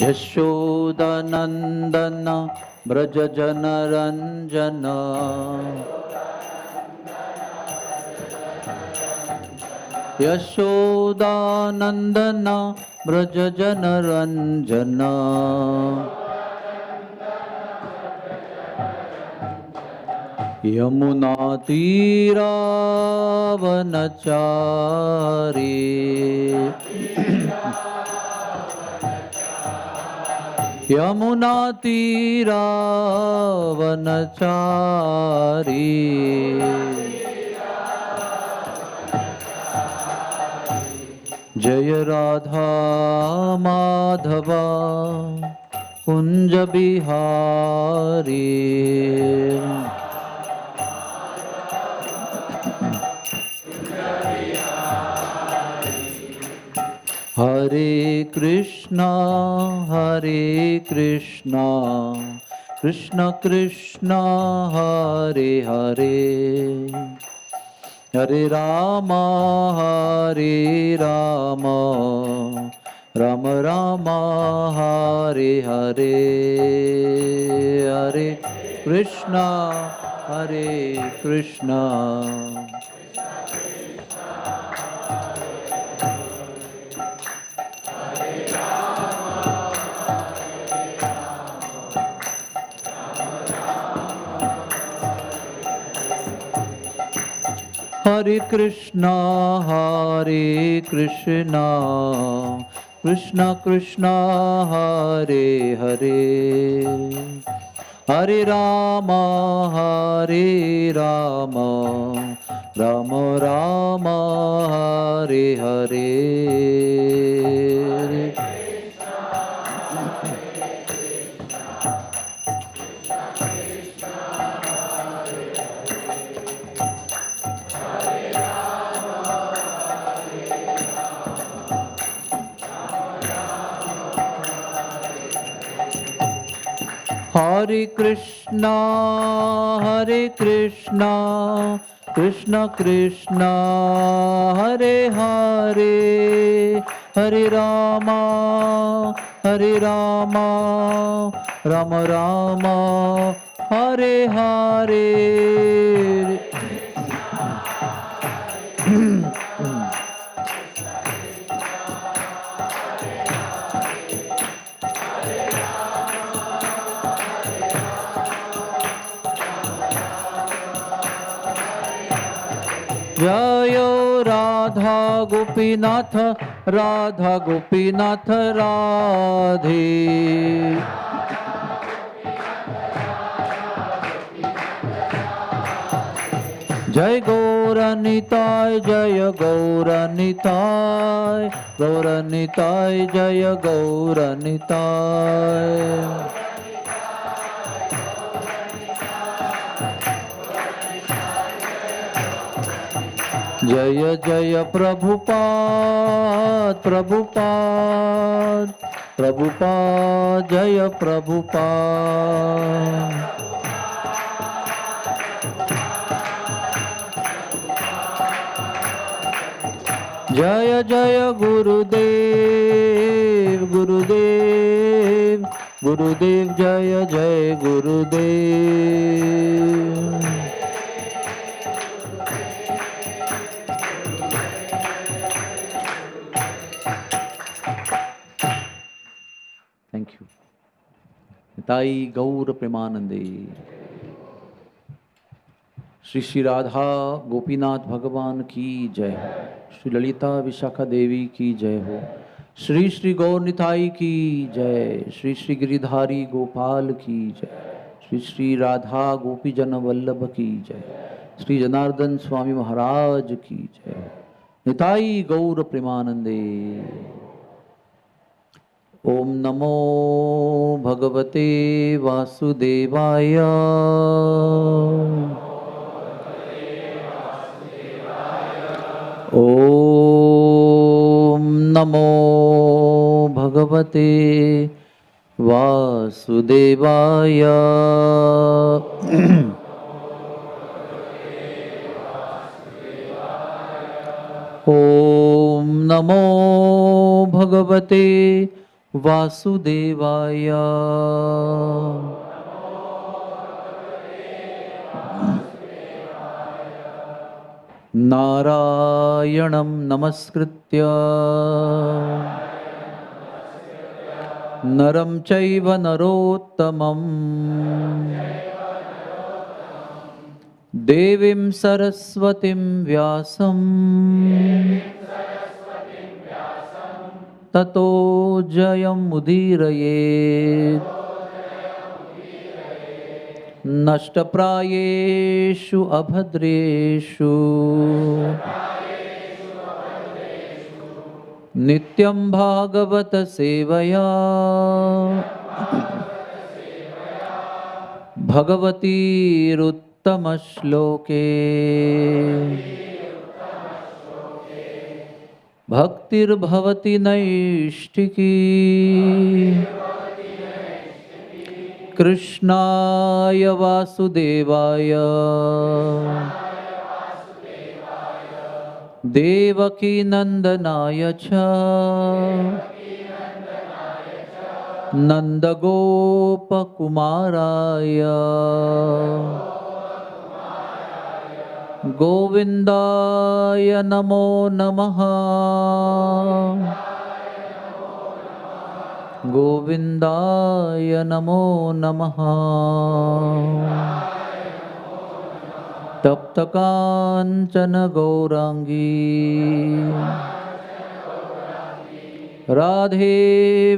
यशोदानंदन ब्रज जन रंजन यशोदानंदन ब्रज जन रंजन यमुना तीरावनचारी यमुना तीरावनचारी जय राधा माधवा कुंज बिहारी हरे कृष्णा कृष्ण कृष्ण हरे हरे हरे राम राम राम हरे हरे हरे कृष्णा हरे कृष्णा कृष्ण कृष्ण हरे हरे हरे राम राम राम हरे हरे हरे कृष्णा कृष्ण कृष्ण हरे हरे हरे राम राम राम हरे हरे जय राधा गोपीनाथ राधे जय गौरनिताय जय गौरनिताय जय गौरनिताय जय जय प्रभुपाद जय प्रभुपाद जय जय गुरुदेव जय जय गुरुदेव थैंक यू। ताई गौर प्रेमानंदे। श्री श्री राधा गोपीनाथ भगवान की जय हो। श्री ललिता विशाखा देवी की जय हो। श्री श्री गौर निताई की जय। श्री श्री गिरिधारी गोपाल की जय। श्री श्री राधा गोपी जन वल्लभ की जय। श्री जनार्दन स्वामी महाराज की जय। निताई गौर प्रेमानंदे। ओम नमो भगवते वासुदेवाय। ओम नमो भगवते वासुदेवाय। ओम नमो भगवते वासुदेवाय। नारायणं नमस्कृत्य नरं चैव नरोत्तमं देवीं सरस्वतीं व्यासं ततो जयमुदीरयेत्। नष्टप्रायेषु अभद्रेषु नित्यं भागवत सेवया भगवतीरुत्तमश्लोके भक्तिर्भवति नैष्ठिकी। कृष्णाय वासुदेवाय देवकी नंदनाय च नंदगोपकुमाराय गोविंदाय नमो नमः। गोविंदाय नमो नमः। तप्त कांचन गौरांगी राधे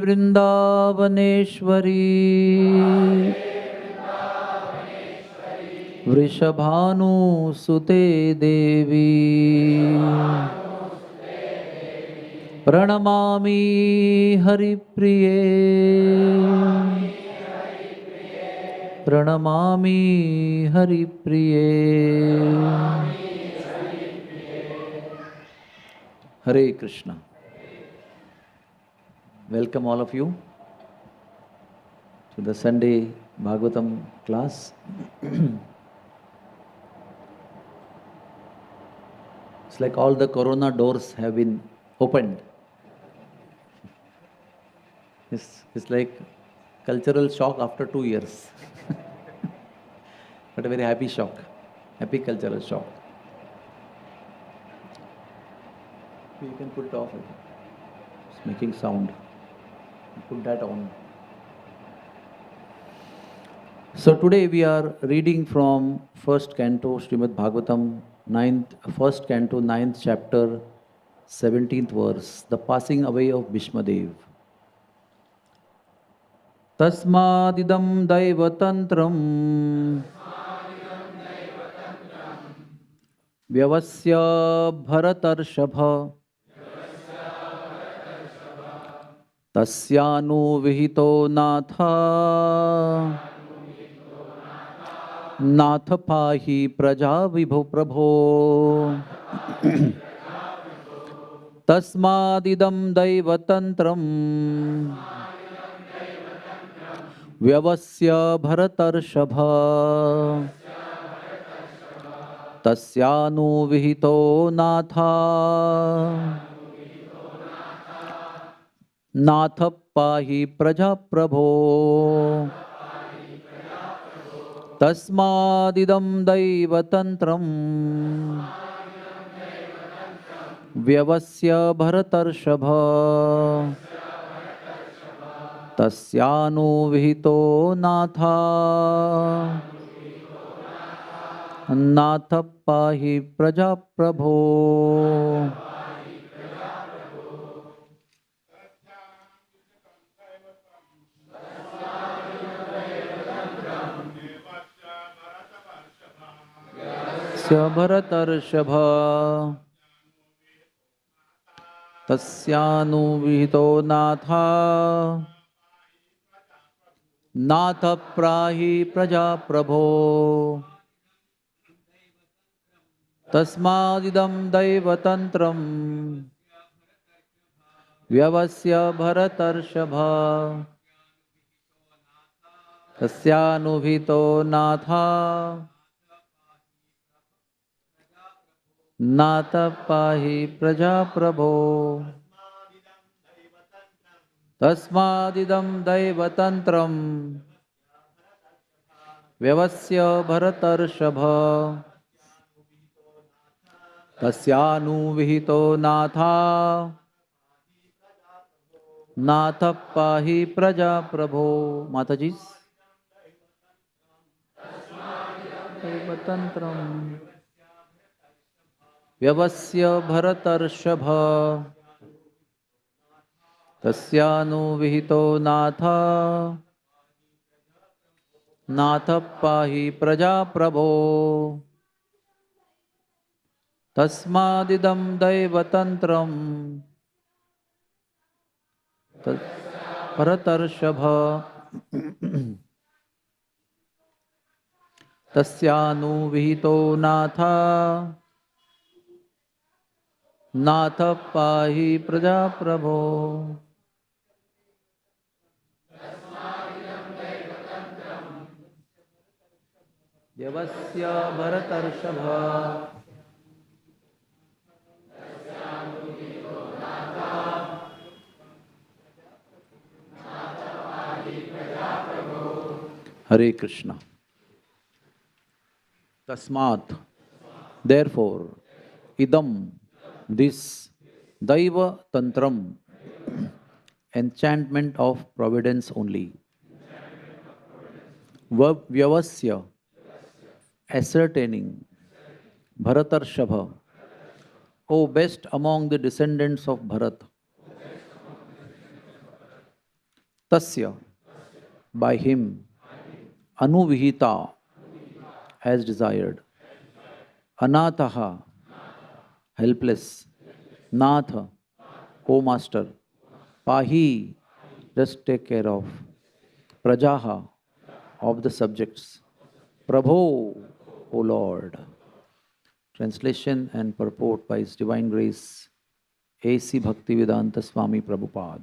वृंदावनेश्वरी वृषभानुसुते देवी प्रणमामि हरिप्रिये। प्रणमामि हरिप्रिये। हरे Krishna. Welcome all of you to the Sunday Bhagavatam class. It's like all the corona doors have been opened. It's like cultural shock after 2 years. But a very happy shock, happy cultural shock. You can put it off. It's making sound. Put that on. So today we are reading from first canto Srimad Bhagavatam, first canto, 9th chapter, 17th verse, the passing away of Bhishmadev. Tasmadidam daivatantram vyavasya bharatarshava तस्यानु विहितो नाथा नाथ पाहि प्रजा विभो प्रभो। तस्मादिदं दैवतन्त्रं व्यवस्य भरतर्षभ तस्यानु विहितो नाथा नाथ पाहि प्रजा प्रभो। तस्मादिदं दैवतन्त्रं व्यवस्य भरतर्षभ तस्यानुविहितो नाथा नाथ पाहि प्रजा प्रभो। भरतर्षभ तस्यानुविहितो नाथा नाथ प्राहि प्रजा प्रभो। तस्मादिदं दैवतन्त्रं व्यवस्य भरतर्षभ तस्यानुविहितो नाथा नाथ पाहि प्रजा प्रभो। Tasmadidam Daivantram Vyavasya Bharatarshava Tasyanu Vihito Natha Natha Pahi Praja Prabho. Matajis. Daivantram Vyavasya Bharatarshava Tasyanu Vihito Natha Natha Pahi Praja Prabho Tasmadidam Daivantram Bharatarshava Tasyanu Vihito Natha Natha Pahi Praja Prabho. Vyavasya Bharatarshava Hare Krishna. Tasmat, therefore, idam, this, Daiva Tantram, enchantment of providence only. Vyavasya, ascertaining, Bharatarshava, O best among the descendants of Bharat. Tasya, by him, Anuvihita, as desired. Anataha, helpless. Natha, O Master. Pahi, just take care of. Prajaha, of the subjects. Prabho, O Lord. Translation and purport by His Divine Grace, A.C. Bhaktivedanta Swami Prabhupada.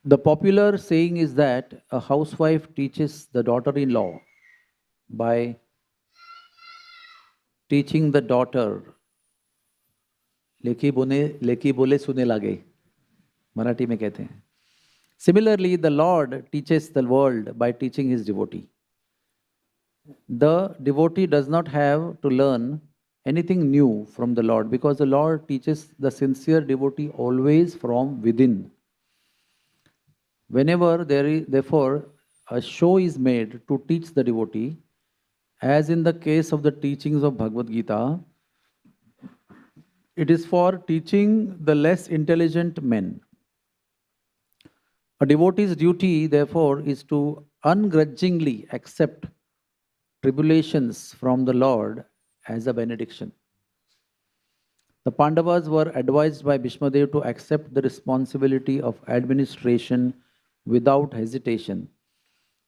The popular saying is that a housewife teaches the daughter-in-law by teaching the daughter, लेकी बोले सुने लागे, मराठी में कहते हैं. Similarly, the Lord teaches the world by teaching his devotee. The devotee does not have to learn anything new from the Lord because the Lord teaches the sincere devotee always from within. Whenever therefore, a show is made to teach the devotee, as in the case of the teachings of Bhagavad Gita, it is for teaching the less intelligent men. A devotee's duty, therefore, is to ungrudgingly accept tribulations from the Lord as a benediction. The Pandavas were advised by Bhishmadev to accept the responsibility of administration without hesitation.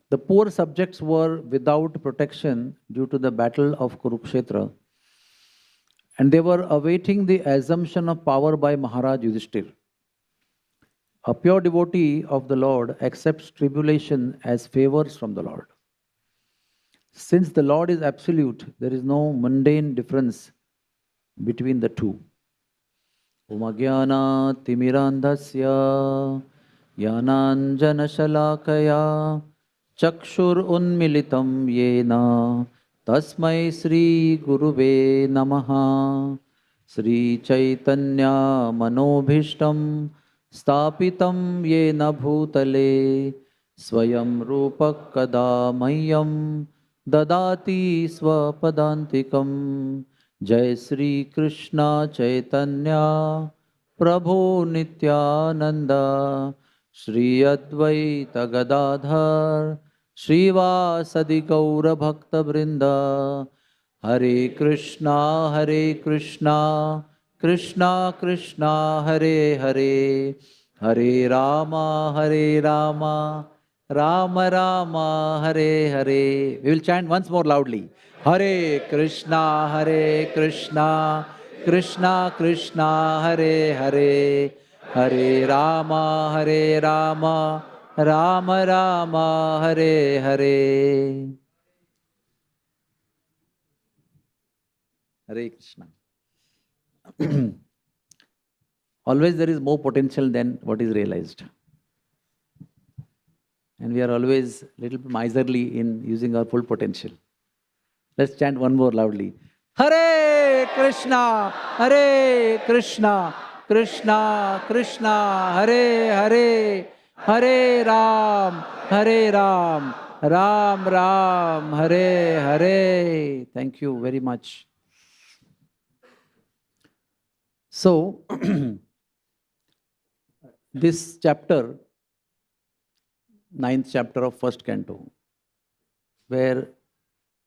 The poor subjects were without protection due to the battle of Kurukshetra, and they were awaiting the assumption of power by Maharaj Yudhishthir. A pure devotee of the Lord accepts tribulation as favors from the Lord. Since the Lord is absolute, there is no mundane difference between the two. Om Agyana Timirandhasya Yananjana Shalakaya Chakshur Unmilitam Yena Tasmai Sri Guruve Namaha Sri Chaitanya Manobhishtam Stapitam Yena Bhutale Swayam Rupak Kada Mayam Dadati Swapadantikam Jai Sri Krishna Chaitanya Prabhu Nityananda Shri Advaita Gadadhar Srivasadi Gaura Bhakta Vrinda Hare Krishna Krishna Krishna Hare Hare Hare Rama Rama Rama Hare Hare. We will chant once more loudly. Hare Krishna Krishna Krishna Hare Hare Hare Rama Rama Rama Hare Hare. Hare Krishna. always there is more potential than what is realized. And we are always a little bit miserly in using our full potential. Let's chant one more loudly. Hare Krishna, Hare Krishna, Krishna Krishna, Hare Hare, Hare Ram, Ram Ram, Hare Hare. Thank you very much. So, this chapter, 9th chapter of first canto, where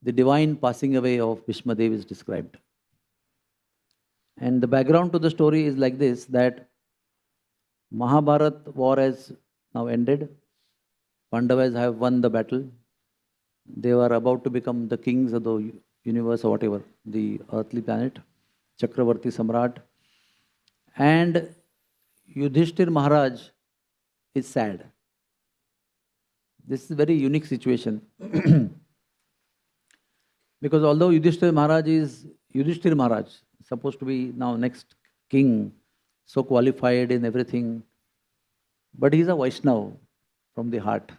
the divine passing away of Bhishmadev is described. And the background to the story is like this, that Mahabharat war has now ended. Pandavas have won the battle. They were about to become the kings of the universe or whatever, the earthly planet, Chakravarti Samrat. And Yudhishthir Maharaj is sad. This is a very unique situation. Because although Yudhishthir Maharaj is Yudhishthir Maharaj, supposed to be now next king, so qualified in everything, but he is a Vaishnava from the heart.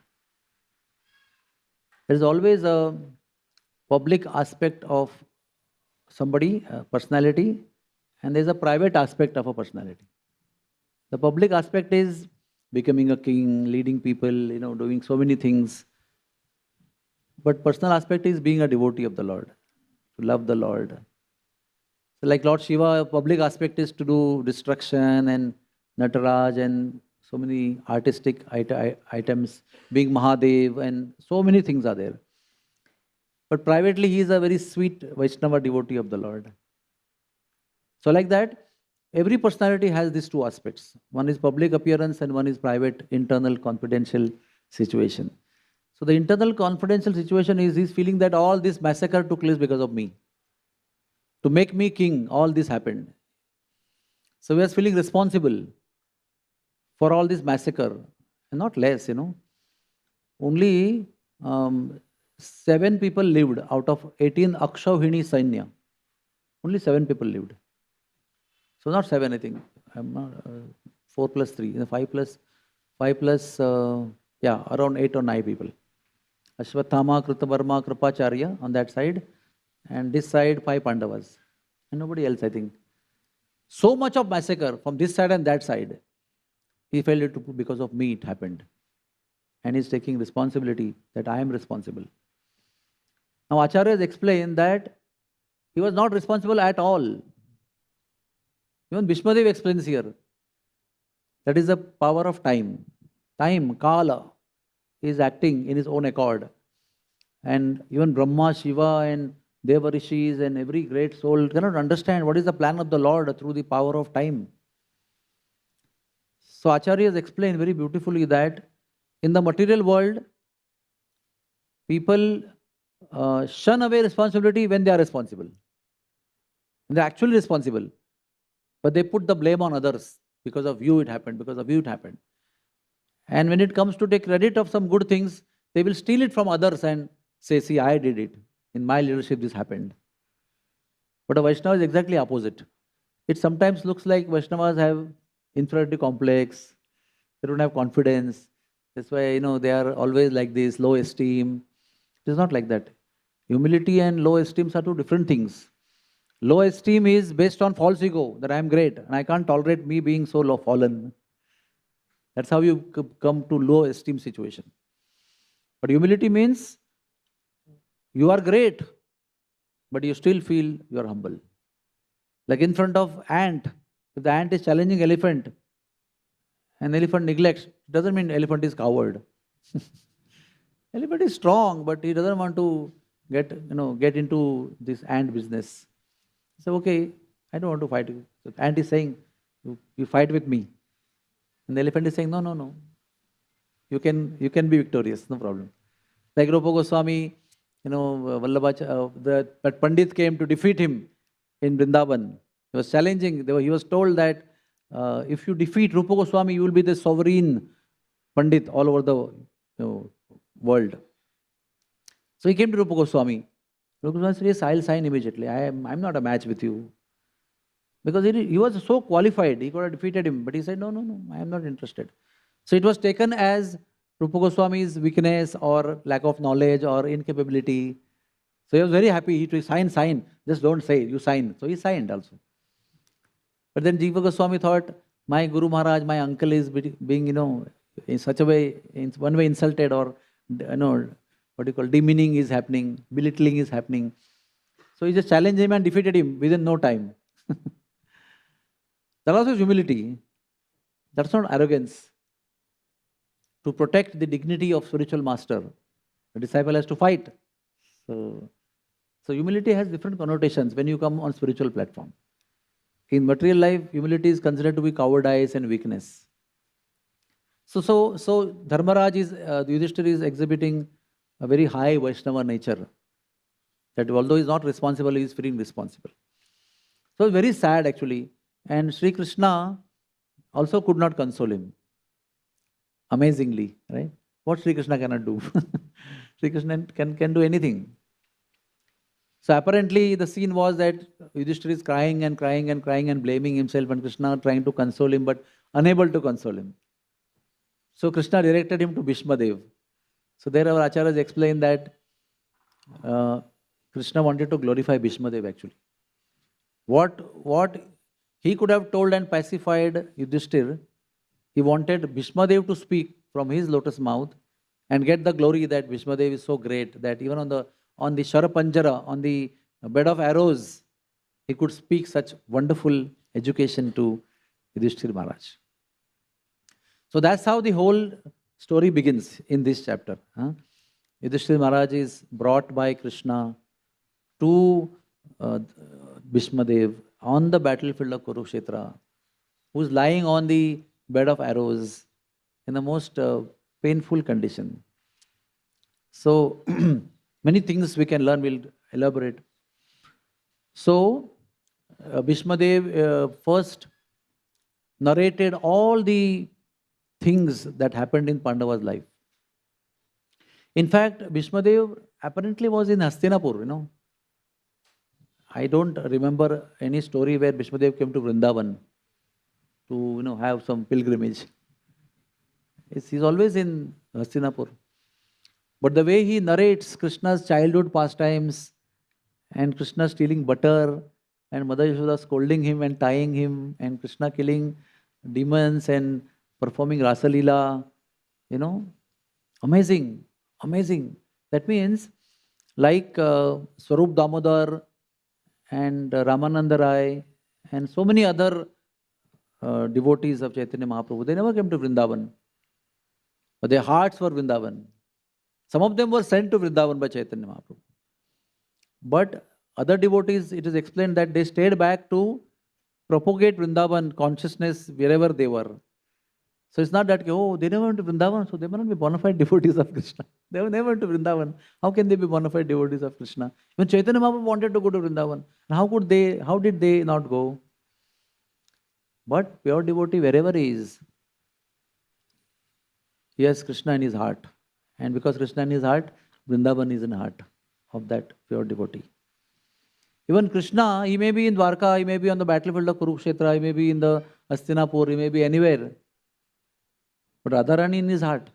There is always a public aspect of somebody, a personality, and there is a private aspect of a personality. The public aspect is becoming a king, leading people, doing so many things. But personal aspect is being a devotee of the Lord, to love the Lord. So like Lord Shiva, a public aspect is to do destruction and Nataraj and so many artistic items, being Mahadev, and so many things are there. But privately, he is a very sweet Vaishnava devotee of the Lord. So like that, every personality has these two aspects. One is public appearance and one is private, internal, confidential situation. So the internal confidential situation is he's feeling that all this massacre took place because of me. To make me king, all this happened. So he was feeling responsible for all this massacre, and not less, Only 7 people lived out of 18 Akshauhini Sainya. Only 7 people lived. So not 7, I think. I'm not 4 plus 3, 5 plus around 8 or 9 people. Ashwathama, Kritavarma, Kripacharya on that side, and this side 5 Pandavas, and nobody else, I think. So much of massacre from this side and that side. He felt it because of me it happened. And he's taking responsibility that I am responsible. Now Acharyas explain that he was not responsible at all. Even Bhishmadev explains here. That is the power of time. Time, Kala, is acting in his own accord. And even Brahma, Shiva and Deva Rishis and every great soul cannot understand what is the plan of the Lord through the power of time. So Acharyas explain very beautifully that in the material world, people shun away responsibility when they are responsible. When they are actually responsible. But they put the blame on others. Because of you it happened, because of you it happened. And when it comes to take credit of some good things, they will steal it from others and say, see, I did it. In my leadership this happened. But a Vaishnava is exactly opposite. It sometimes looks like Vaishnavas have inferiority complex. They don't have confidence. That's why, they are always like this, low esteem. It is not like that. Humility and low esteem are two different things. Low esteem is based on false ego, that I am great and I can't tolerate me being so low fallen. That's how you come to low esteem situation. But humility means you are great, but you still feel you are humble. Like in front of ant, if the ant is challenging elephant, and elephant neglects, it doesn't mean elephant is coward. Elephant is strong, but he doesn't want to get into this ant business. So okay, I don't want to fight you. So ant is saying, you fight with me. And the elephant is saying, no. You can be victorious, no problem. Like Rupa Goswami, that Pandit came to defeat him in Vrindavan. He was challenging. He was told that if you defeat Rupa Goswami, you will be the sovereign Pandit all over the world. So he came to Rupa Goswami. Rupa Goswami said, yes, I'll sign immediately. I'm not a match with you. Because he was so qualified, he could have defeated him, but he said, no, no, no, I am not interested. So it was taken as Rupa Goswami's weakness or lack of knowledge or incapability. So he was very happy. He told, sign, just don't say, you sign. So he signed also. But then Jiva Goswami thought, my Guru Maharaj, my uncle is being, in such a way, in one way insulted, or, what you call, demeaning is happening, belittling is happening. So he just challenged him and defeated him within no time. That also is humility. That's not arrogance. To protect the dignity of spiritual master, the disciple has to fight. So humility has different connotations when you come on spiritual platform. In material life, humility is considered to be cowardice and weakness. So Dharmaraj is, Yudhishthira is exhibiting a very high Vaishnava nature. That although he is not responsible, he is feeling responsible. So very sad actually. And Sri Krishna also could not console him. Amazingly, right? What Sri Krishna cannot do? Sri Krishna can do anything. So apparently the scene was that Yudhishthira is crying and crying and crying and blaming himself, and Krishna trying to console him but unable to console him. So Krishna directed him to Bhishmadev. So there our acharyas explain that Krishna wanted to glorify Bhishmadev actually. What he could have told and pacified Yudhishthira, he wanted Bhishmadev to speak from his lotus mouth and get the glory that Bhishmadev is so great that even on the Sharapanjara, on the bed of arrows, he could speak such wonderful education to Yudhishthira Maharaj. So that's how the whole story begins in this chapter. Yudhishthira Maharaj is brought by Krishna to Bhishmadev on the battlefield of Kurukshetra, who is lying on the bed of arrows in the most painful condition. So many things we can learn, we'll elaborate. So Bhishmadev first narrated all the things that happened in Pandava's life. In fact, Bhishmadev apparently was in Hastinapur, I don't remember any story where Bhishmadev came to Vrindavan to have some pilgrimage. He's always in Hastinapur. But the way he narrates Krishna's childhood pastimes and Krishna stealing butter and Mother Yashoda scolding him and tying him and Krishna killing demons and performing Rasa Leela, amazing, amazing. That means like Swarup Damodar and Ramananda Rai and so many other devotees of Chaitanya Mahaprabhu, they never came to Vrindavan. But their hearts were Vrindavan. Some of them were sent to Vrindavan by Chaitanya Mahaprabhu. But other devotees, it is explained that they stayed back to propagate Vrindavan consciousness wherever they were. So it's not that, they never went to Vrindavan, so they may not be bona fide devotees of Krishna. They were never went to Vrindavan. How can they be bona fide devotees of Krishna? When Chaitanya Mahaprabhu wanted to go to Vrindavan, how did they not go? But pure devotee, wherever he is, he has Krishna in his heart. And because Krishna in his heart, Vrindavan is in the heart of that pure devotee. Even Krishna, he may be in Dwarka, he may be on the battlefield of Kurukshetra, he may be in the Hastinapur, he may be anywhere. But Radharani in his heart.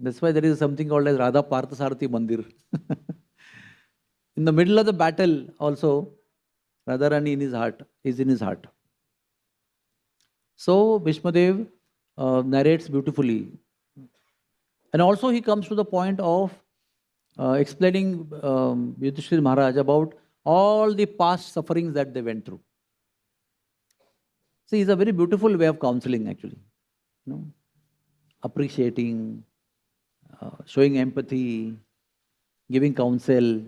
That's why there is something called as Radha Parthasarathi Mandir. In the middle of the battle also, Radharani in his heart is in his heart. So Bhishmadev narrates beautifully. And also he comes to the point of explaining Yudhishthira Maharaj about all the past sufferings that they went through. See, it's a very beautiful way of counseling actually. Appreciating, showing empathy, giving counsel,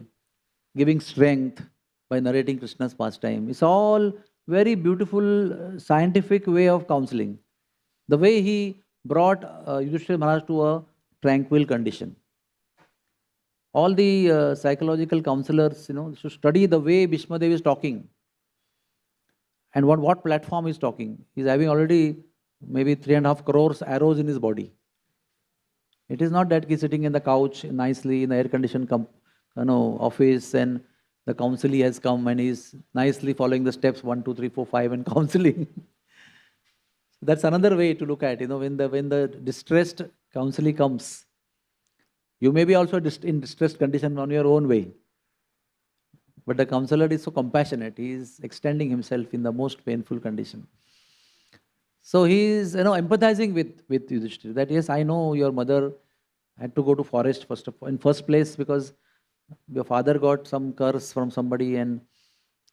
giving strength by narrating Krishna's pastime. It's all very beautiful scientific way of counseling. The way he brought Yudhishthira Maharaj to a tranquil condition. All the psychological counselors, should study the way Bhishmadev is talking and what platform he's talking. He's having already maybe 3.5 crores arrows in his body. It is not that he's sitting in the couch nicely in the air-conditioned office and the counselee has come and he's nicely following the steps 1, 2, 3, 4, 5 and counseling. That's another way to look at, when the distressed counselee comes, you may be also in distressed condition on your own way. But the counselor is so compassionate. He is extending himself in the most painful condition. So he is, empathizing with Yudhishthira that yes, I know your mother had to go to forest in first place because your father got some curse from somebody and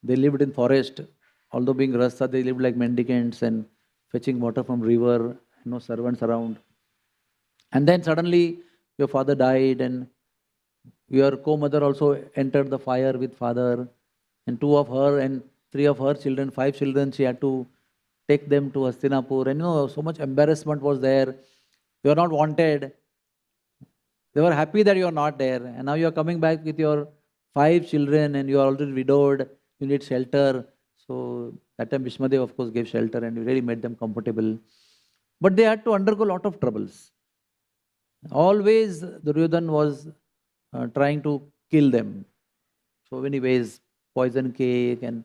they lived in forest. Although being Rasta, they lived like mendicants and fetching water from river, servants around. And then suddenly your father died and your co-mother also entered the fire with father, and 2 of her and 3 of her children, 5 children, she had to take them to Hastinapur. And so much embarrassment was there. You are not wanted. They were happy that you are not there. And now you are coming back with your 5 children and you are already widowed. You need shelter. So that time Bhishmadev of course gave shelter and really made them comfortable. But they had to undergo a lot of troubles. Always Duryodhan was trying to kill them. So many ways, poison cake and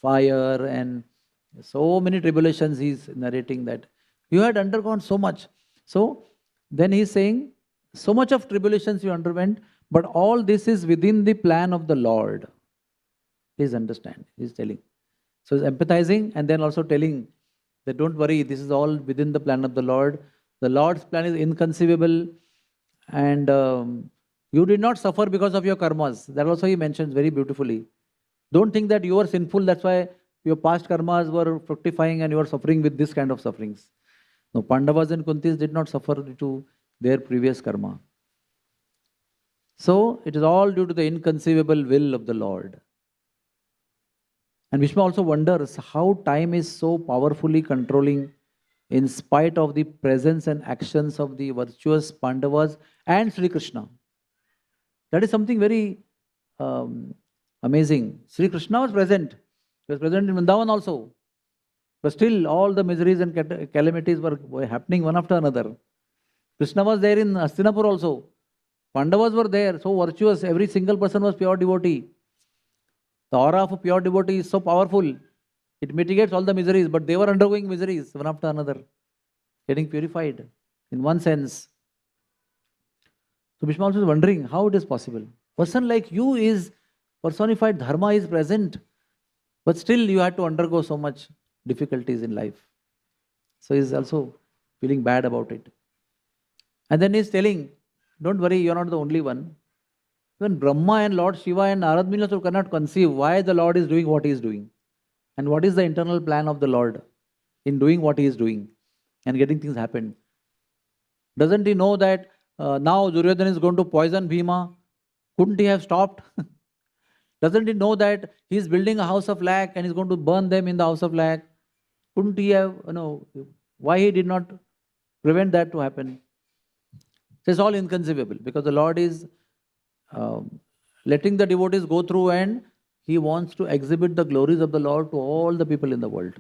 fire and so many tribulations. He's narrating that you had undergone so much. So then he's saying, so much of tribulations you underwent, but all this is within the plan of the Lord. Please understand, he's telling. So he's empathizing and then also telling that don't worry, this is all within the plan of the Lord. The Lord's plan is inconceivable and you did not suffer because of your karmas. That also he mentions very beautifully. Don't think that you are sinful, that's why your past karmas were fructifying and you are suffering with this kind of sufferings. No, Pandavas and Kuntis did not suffer due to their previous karma. So it is all due to the inconceivable will of the Lord. And Bhishma also wonders how time is so powerfully controlling in spite of the presence and actions of the virtuous Pandavas and Sri Krishna. That is something very amazing. Sri Krishna was present. He was present in Vrindavan also. But still all the miseries and calamities were happening one after another. Krishna was there in Hastinapur also. Pandavas were there, so virtuous. Every single person was pure devotee. The aura of a pure devotee is so powerful. It mitigates all the miseries, but they were undergoing miseries one after another, getting purified in one sense. So Bhishma also is wondering how it is possible. Person like you is personified, dharma is present, but still you had to undergo so much difficulties in life. So he is also feeling bad about it. And then he is telling, don't worry, you are not the only one. Even Brahma and Lord Shiva and Narad Muni also cannot conceive why the Lord is doing what he is doing. And what is the internal plan of the Lord in doing what he is doing and getting things happen. Doesn't he know that now Duryodhana is going to poison Bhima? Couldn't he have stopped? Doesn't he know that he is building a house of lac and is going to burn them in the house of lac? Couldn't he have, why he did not prevent that to happen? So it's all inconceivable because the Lord is letting the devotees go through and he wants to exhibit the glories of the Lord to all the people in the world.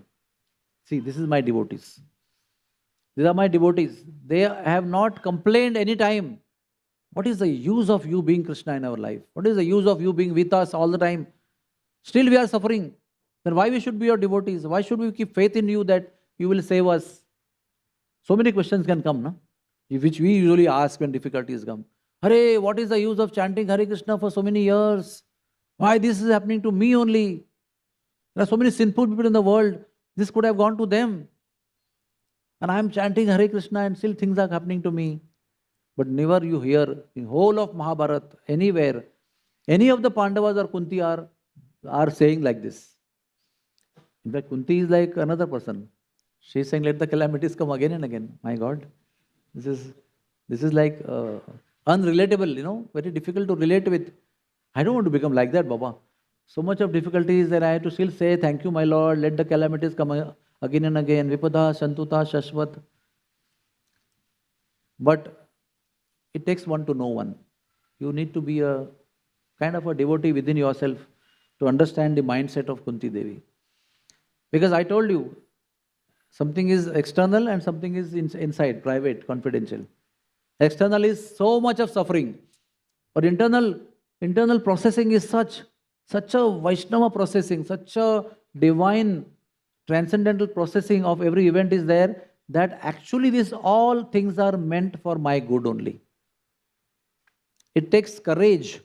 See, this is my devotees. These are my devotees. They have not complained any time. What is the use of you being Krishna in our life? What is the use of you being with us all the time? Still we are suffering. Then why we should be your devotees? Why should we keep faith in you that you will save us? So many questions can come, no? Which we usually ask when difficulties come. Hare, what is the use of chanting Hare Krishna for so many years? Why this is happening to me only? There are so many sinful people in the world. This could have gone to them. And I am chanting Hare Krishna and still things are happening to me. But never you hear in whole of Mahabharata, anywhere, any of the Pandavas or Kunti are saying like this. In fact, Kunti is like another person. She is saying, let the calamities come again and again. My God, this is like unrelatable, very difficult to relate with. I don't want to become like that, Baba. So much of difficulties that I have to still say, thank you, my Lord, let the calamities come again and again. Vipada, Shantuta, Shashvat. But it takes one to know one. You need to be a kind of a devotee within yourself to understand the mindset of Kunti Devi. Because I told you, something is external and something is inside, private, confidential. External is so much of suffering. But internal processing is such such a Vaishnava processing, such a divine transcendental processing of every event is there, that actually these all things are meant for my good only. It takes courage,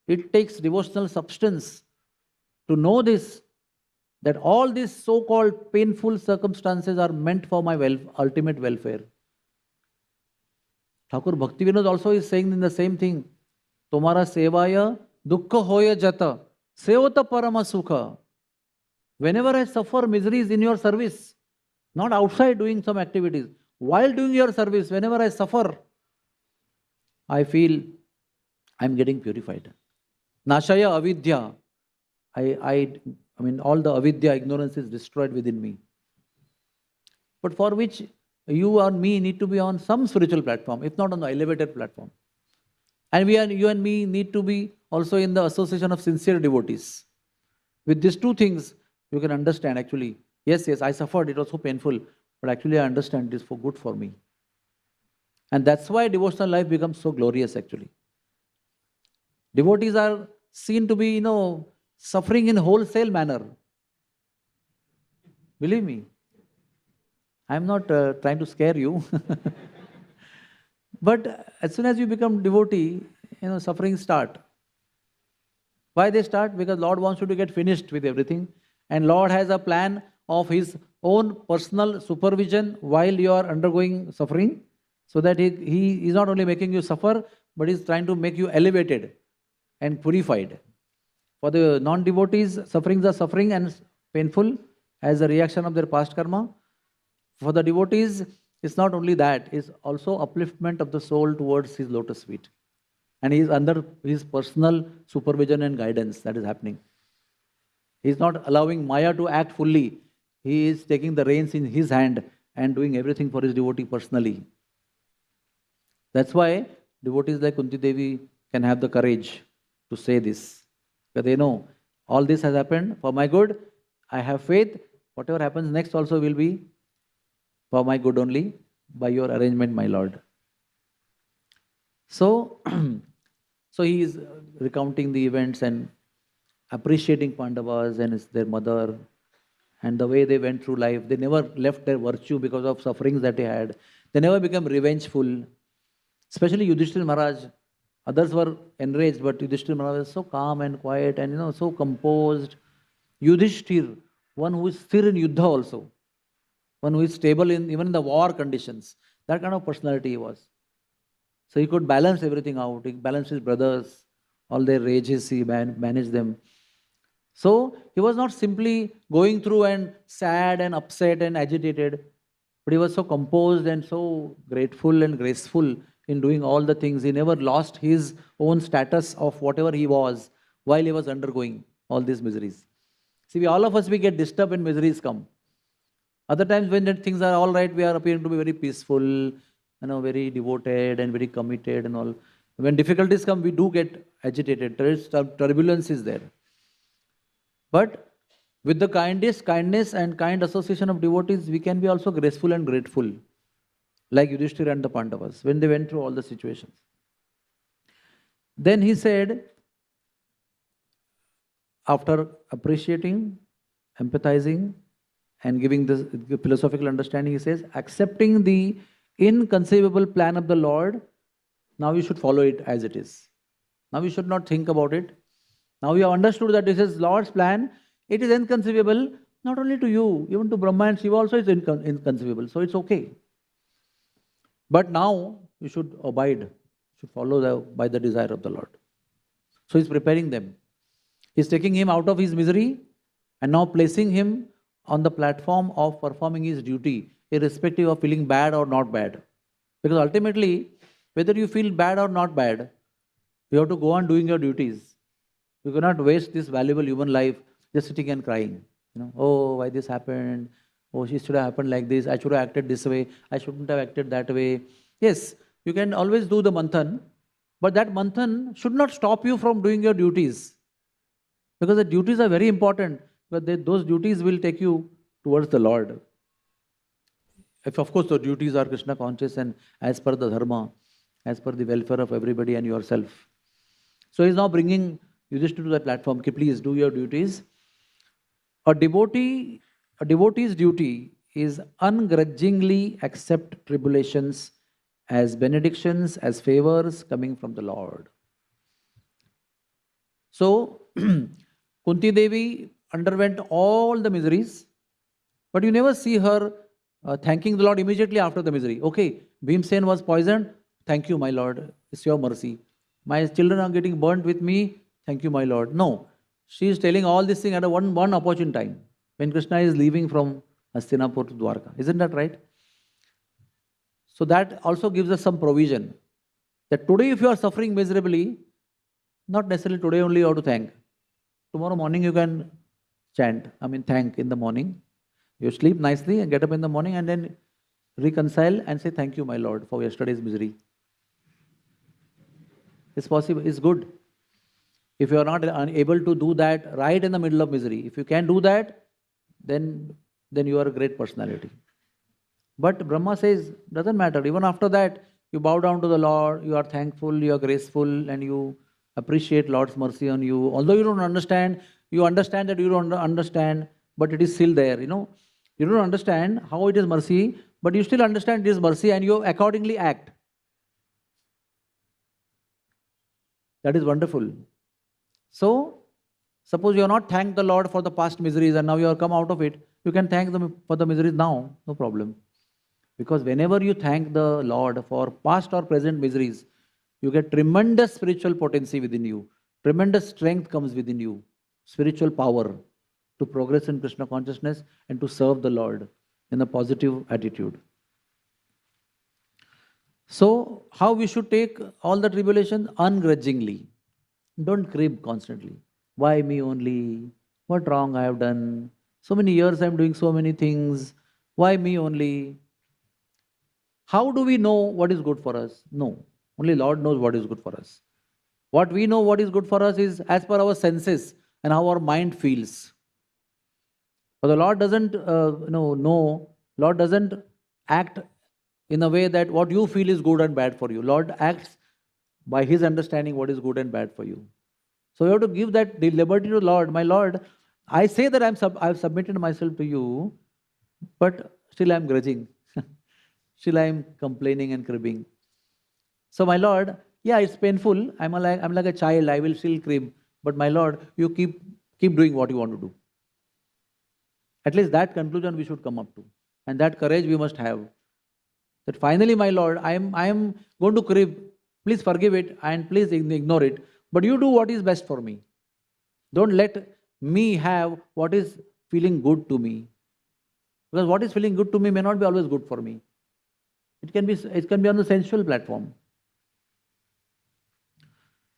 it takes devotional substance to know this, that all these so-called painful circumstances are meant for my ultimate welfare. Thakur Bhaktivinoda also is saying in the same thing, Tomara sevaya dukkha hoya jata, sevata parama sukha. Whenever I suffer miseries in your service, not outside doing some activities, while doing your service, whenever I suffer, I feel I'm getting purified. Nashaya avidya. I mean, all the avidya, ignorance is destroyed within me. But for which you and me need to be on some spiritual platform, if not on the elevated platform. And you and me need to be also in the association of sincere devotees. With these two things, you can understand actually, yes, I suffered, it was so painful, but actually I understand it is for good for me. And that's why devotional life becomes so glorious actually. Devotees are seen to be, suffering in wholesale manner. Believe me. I'm not trying to scare you. But as soon as you become devotee, suffering start. Why they start? Because Lord wants you to get finished with everything. And Lord has a plan of His own personal supervision while you are undergoing suffering. So that He is not only making you suffer, but He's trying to make you elevated and purified. For the non-devotees, sufferings are suffering and painful as a reaction of their past karma. For the devotees, it's not only that, it's also upliftment of the soul towards His lotus feet. And He is under His personal supervision and guidance that is happening. He is not allowing Maya to act fully. He is taking the reins in His hand and doing everything for His devotee personally. That's why devotees like Kunti Devi can have the courage to say this. Because they know all this has happened for my good. I have faith. Whatever happens next also will be for my good only, by your arrangement, my Lord. So, he is recounting the events and appreciating Pandavas and their mother and the way they went through life. They never left their virtue because of sufferings that they had. They never became revengeful. Especially Yudhishthira Maharaj. Others were enraged, but Yudhishthira Maharaj was so calm and quiet and so composed. Yudhishthira, one who is sthir in Yuddha also. One who is stable even in the war conditions. That kind of personality he was. So he could balance everything out. He balanced his brothers, all their rages, he managed them. So he was not simply going through and sad and upset and agitated, but he was so composed and so grateful and graceful in doing all the things. He never lost his own status of whatever he was while he was undergoing all these miseries. See, all of us, we get disturbed when miseries come. Other times when things are all right, we are appearing to be very peaceful, very devoted and very committed and all. When difficulties come, we do get agitated. There is turbulence is there. But with the kindness and kind association of devotees, we can be also graceful and grateful, like Yudhishthira and the Pandavas, when they went through all the situations. Then he said, after appreciating, empathizing, and giving this philosophical understanding, he says, accepting the inconceivable plan of the Lord, now you should follow it as it is. Now you should not think about it. Now you have understood that this is Lord's plan. It is inconceivable, not only to you, even to Brahma and Shiva also is inconceivable. So it's okay. But now you should abide, you should follow by the desire of the Lord. So he's preparing them. He's taking him out of his misery and now placing him on the platform of performing his duty, irrespective of feeling bad or not bad. Because ultimately, whether you feel bad or not bad, you have to go on doing your duties. You cannot waste this valuable human life just sitting and crying. Oh, why this happened? Oh, it should have happened like this. I should have acted this way. I shouldn't have acted that way. Yes, you can always do the manthan, but that manthan should not stop you from doing your duties. Because the duties are very important, but those duties will take you towards the Lord. If of course the duties are Krishna conscious and as per the dharma, as per the welfare of everybody and yourself. So he is now bringing Yudhishthira to that platform, ki please do your duties. A devotee's duty is ungrudgingly accept tribulations as benedictions, as favors coming from the Lord. So, Kunti Devi underwent all the miseries, but you never see her thanking the Lord immediately after the misery. Okay, Bhimsen was poisoned. Thank you, my Lord. It's your mercy. My children are getting burnt with me. Thank you, my Lord. No, she is telling all this thing at a one opportune time when Krishna is leaving from Hastinapur to Dwarka. Isn't that right? So that also gives us some provision that today, if you are suffering miserably, not necessarily today only you have to thank. Tomorrow morning you can thank in the morning. You sleep nicely and get up in the morning and then reconcile and say, thank you, my Lord, for yesterday's misery. It's possible, it's good. If you are not able to do that right in the middle of misery, if you can do that, then you are a great personality. But Brahma says, doesn't matter. Even after that, you bow down to the Lord, you are thankful, you are graceful, and you appreciate Lord's mercy on you. Although you don't understand, you understand that you don't understand, but it is still there, You don't understand how it is mercy, but you still understand it is mercy and you accordingly act. That is wonderful. So, suppose you have not thanked the Lord for the past miseries and now you have come out of it, you can thank them for the miseries now, no problem. Because whenever you thank the Lord for past or present miseries, you get tremendous spiritual potency within you. Tremendous strength comes within you. Spiritual power to progress in Krishna consciousness and to serve the Lord in a positive attitude. So, how we should take all the tribulations? Ungrudgingly. Don't crib constantly. Why me only? What wrong I have done? So many years I am doing so many things. Why me only? How do we know what is good for us? No. Only Lord knows what is good for us. What we know what is good for us is as per our senses and how our mind feels. But the Lord doesn't Lord doesn't act in a way that what you feel is good and bad for you. Lord acts by His understanding what is good and bad for you. So you have to give that liberty to the Lord. My Lord, I say that I've submitted myself to you, but still I'm grudging. Still I'm complaining and cribbing. So my Lord, yeah, it's painful. I'm like a child. I will still crib. But my Lord, you keep doing what you want to do. At least that conclusion we should come up to. And that courage we must have. That finally, my Lord, I am going to crib. Please forgive it and please ignore it. But you do what is best for me. Don't let me have what is feeling good to me. Because what is feeling good to me may not be always good for me. It can be on the sensual platform.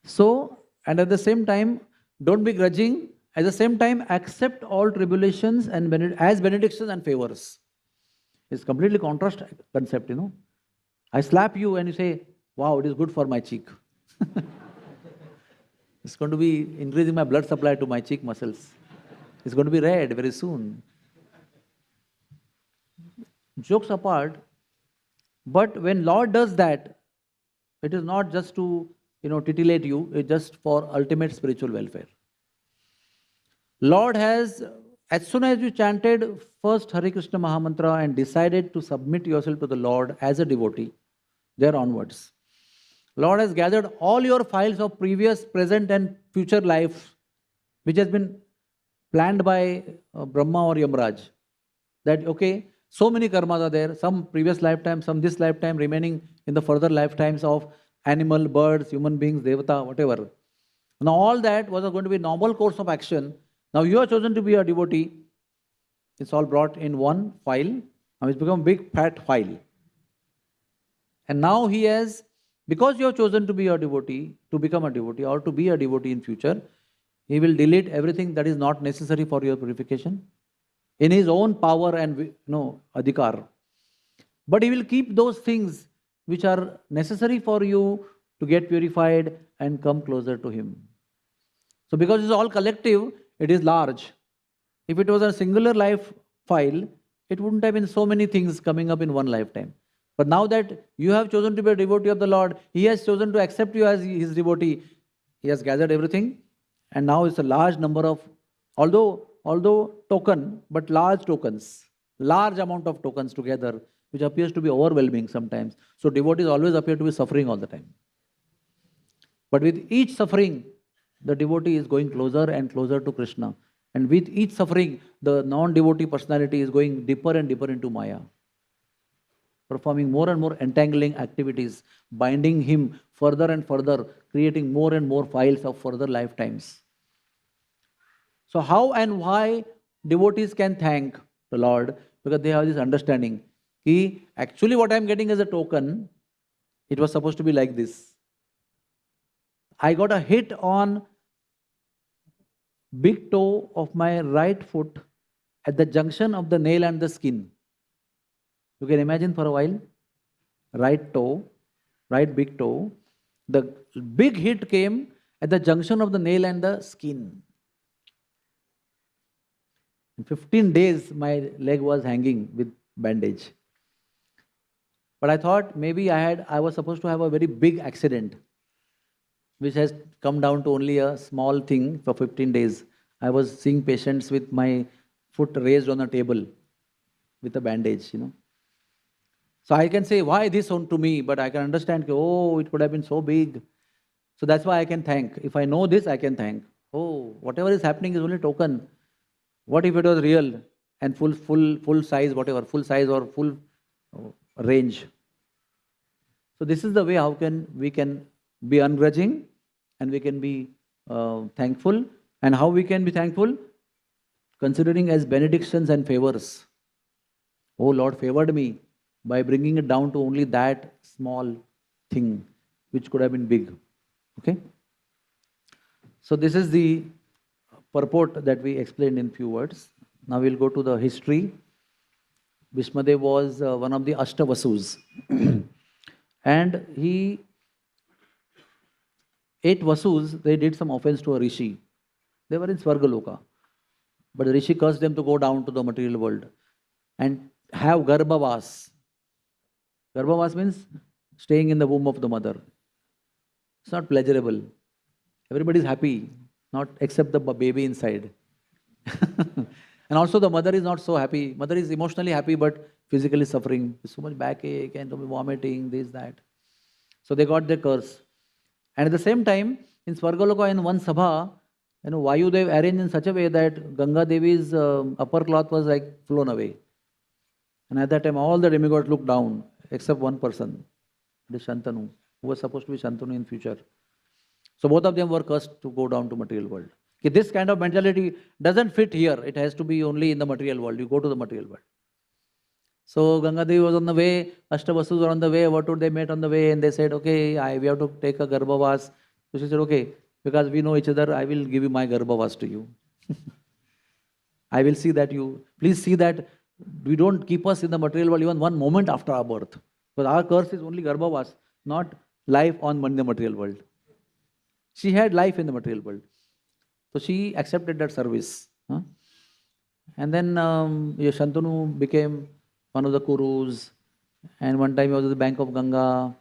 So, and at the same time, don't be grudging. At the same time, accept all tribulations and as benedictions and favors. It's completely contrast concept, I slap you and you say, wow, it is good for my cheek. It's going to be increasing my blood supply to my cheek muscles. It's going to be red very soon. Jokes apart, but when Lord does that, it is not just to titillate you, it's just for ultimate spiritual welfare. Lord has, as soon as you chanted first Hare Krishna Mahamantra and decided to submit yourself to the Lord as a devotee, there onwards, Lord has gathered all your files of previous, present and future life, which has been planned by Brahma or Yamraj. That, okay, so many karmas are there, some previous lifetime, some this lifetime, remaining in the further lifetimes of animal, birds, human beings, devata, whatever. Now all that was going to be a normal course of action. Now you are chosen to be a devotee. It's all brought in one file. Now it's become a big fat file. And now he has, because you have chosen to be a devotee, to become a devotee or to be a devotee in future, he will delete everything that is not necessary for your purification in his own power and adhikar. But he will keep those things which are necessary for you to get purified and come closer to him. So because it's all collective, it is large. If it was a singular life file, it wouldn't have been so many things coming up in one lifetime. But now that you have chosen to be a devotee of the Lord, He has chosen to accept you as His devotee. He has gathered everything And now it's a large number of, although token, but large tokens, large amount of tokens together, which appears to be overwhelming sometimes. So devotees always appear to be suffering all the time. But with each suffering, the devotee is going closer and closer to Krishna. And with each suffering, the non-devotee personality is going deeper and deeper into Maya, performing more and more entangling activities, binding him further and further, creating more and more files of further lifetimes. So how and why devotees can thank the Lord? Because they have this understanding. Actually what I am getting as a token, it was supposed to be like this. I got a hit on big toe of my right foot at the junction of the nail and the skin. You can imagine for a while, right toe, right big toe. The big hit came at the junction of the nail and the skin. In 15 days, my leg was hanging with bandage. But I thought maybe I was supposed to have a very big accident, which has come down to only a small thing for 15 days. I was seeing patients with my foot raised on a table with a bandage, So I can say, why this on to me? But I can understand, it could have been so big. So that's why I can thank. If I know this, I can thank. Whatever is happening is only token. What if it was real and full size, whatever, full size or full range? So this is the way how we can be ungrudging and we can be thankful. And how we can be thankful? Considering as benedictions and favors. Oh Lord favored me by bringing it down to only that small thing which could have been big. Okay? So this is the purport that we explained in few words. Now we'll go to the history. Bhishmadev was one of the Ashtavasus. And 8 Vasus, they did some offense to a Rishi. They were in Svargaloka. But the Rishi cursed them to go down to the material world and have Garbhavas. Garbhavas means staying in the womb of the mother. It's not pleasurable. Everybody is happy, not except the baby inside. And also the mother is not so happy. Mother is emotionally happy but physically suffering. So much backache and vomiting, this, that. So they got their curse. And at the same time, in Svargaloka, in one sabha, Vayudev arranged in such a way that Ganga Devi's upper cloth was like flown away. And at that time, all the demigods looked down, except one person, the Shantanu, who was supposed to be Shantanu in future. So both of them were cursed to go down to material world. Okay, this kind of mentality doesn't fit here. It has to be only in the material world. You go to the material world. So Ganga Devi was on the way, Ashtavasus were on the way. What would they met on the way? And they said, okay, we have to take a Garbhavas. So she said, okay, because we know each other, I will give you my Garbhavas to you. I will see that please see that we don't keep us in the material world even one moment after our birth. Because our curse is only Garbhavas, not life on the material world. She had life in the material world. So she accepted that service. And then Shantanu became one of the Kurus. And one time he was at the bank of Ganga.